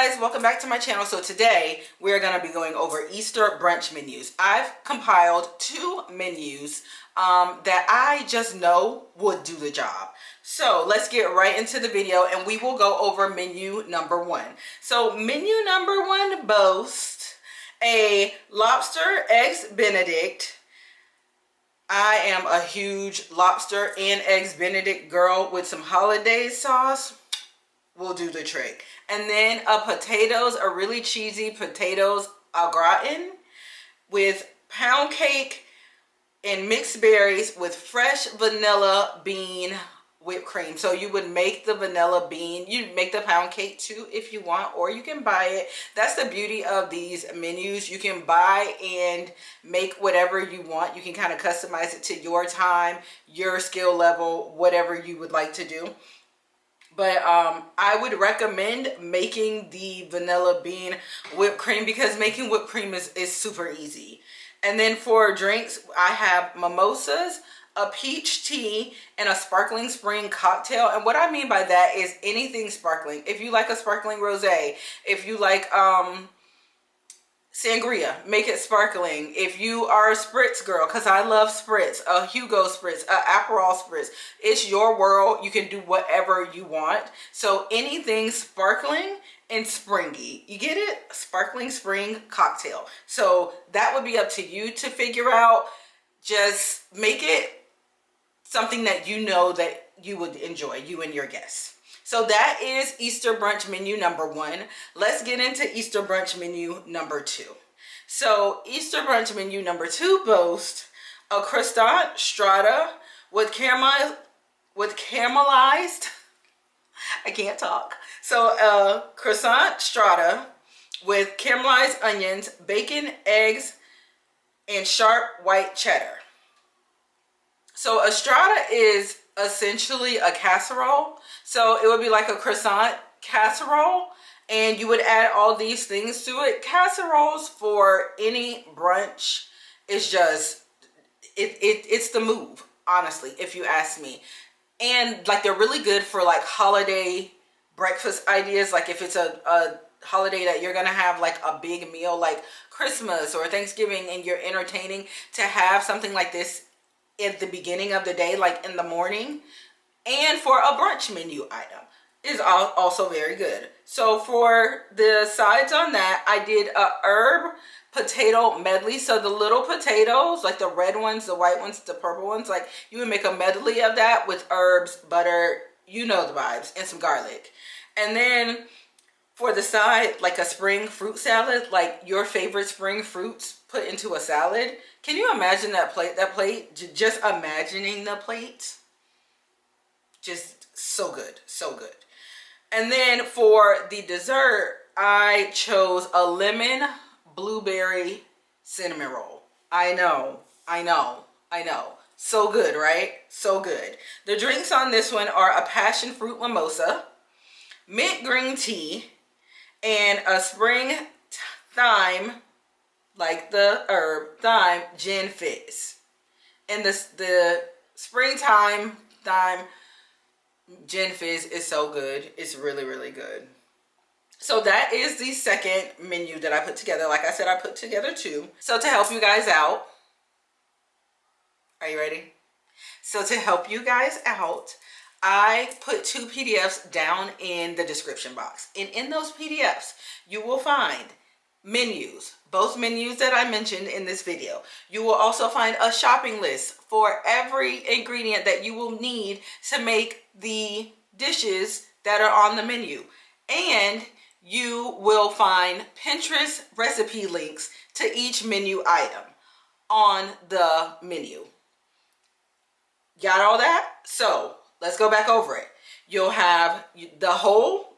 guys, welcome back to my channel. So today we're going to be going over Easter brunch menus. I've compiled 2 menus that I just know would do the job. So let's get right into the video and we will go over menu number 1. So menu number 1 boasts a lobster eggs Benedict. I am a huge lobster and eggs Benedict girl with some Hollandaise sauce. Will do the trick. And then a really cheesy potatoes au gratin with pound cake and mixed berries with fresh vanilla bean whipped cream. So you would make the vanilla bean, you make the pound cake too if you want, or you can buy it. That's the beauty of these menus. You can buy and make whatever you want. You can kind of customize it to your time, your skill level, whatever you would like to do. But I would recommend making the vanilla bean whipped cream because making whipped cream is super easy. And then for drinks, I have mimosas, a peach tea, and a sparkling spring cocktail. And what I mean by that is anything sparkling. If you like a sparkling rosé, if you like sangria, make it sparkling. If you are a spritz girl, because I love spritz, a Hugo spritz, a Aperol spritz, it's your world. You can do whatever you want. So anything sparkling and springy, you get it? Sparkling spring cocktail. So that would be up to you to figure out. Just make it something that you know that you would enjoy, you and your guests. So that is Easter brunch menu number 1. Let's get into Easter brunch menu number 2. So Easter brunch menu number 2 boasts a Croissant Strata with caramelized, I can't talk. So a Croissant Strata with caramelized onions, bacon, eggs, and sharp white cheddar. So a Strata is essentially a casserole. So it would be like a croissant casserole and you would add all these things to it. Casseroles for any brunch is just, it's the move, honestly, if you ask me. And like they're really good for like holiday breakfast ideas. Like if it's a holiday that you're gonna have like a big meal like Christmas or Thanksgiving and you're entertaining, to have something like this at the beginning of the day, like in the morning, and for a brunch menu item is also very good. So for the sides on that, I did a herb potato medley. So the little potatoes, like the red ones, the white ones, the purple ones, like you would make a medley of that with herbs, butter, you know the vibes, and some garlic. And then for the side, like a spring fruit salad, like your favorite spring fruits put into a salad. Can you imagine that plate? That plate, just imagining the plate, just so good, so good. And then for the dessert, I chose a lemon blueberry cinnamon roll. I know. So good, right? So good. The drinks on this one are a passion fruit mimosa, mint green tea, and a spring thyme, like the herb thyme, gin fizz. And the springtime thyme gin fizz is so good. It's really, really good. So that is the second menu that I put together. Like I said, I put together 2. So to help you guys out, are you ready? So to help you guys out, I put 2 PDFs down in the description box. And in those PDFs, you will find menus, both menus that I mentioned in this video. You will also find a shopping list for every ingredient that you will need to make the dishes that are on the menu. And you will find Pinterest recipe links to each menu item on the menu. Got all that? So let's go back over it. You'll have the whole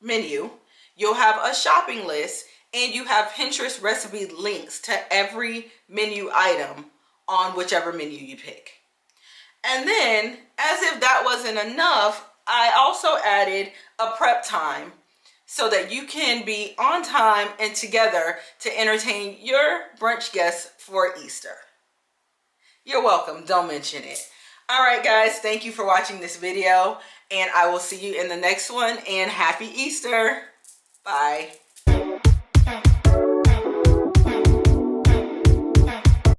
menu, you'll have a shopping list, and you have Pinterest recipe links to every menu item on whichever menu you pick. And then, as if that wasn't enough, I also added a prep time so that you can be on time and together to entertain your brunch guests for Easter. You're welcome. Don't mention it. All right, guys, thank you for watching this video, and I will see you in the next one, and happy Easter. Bye.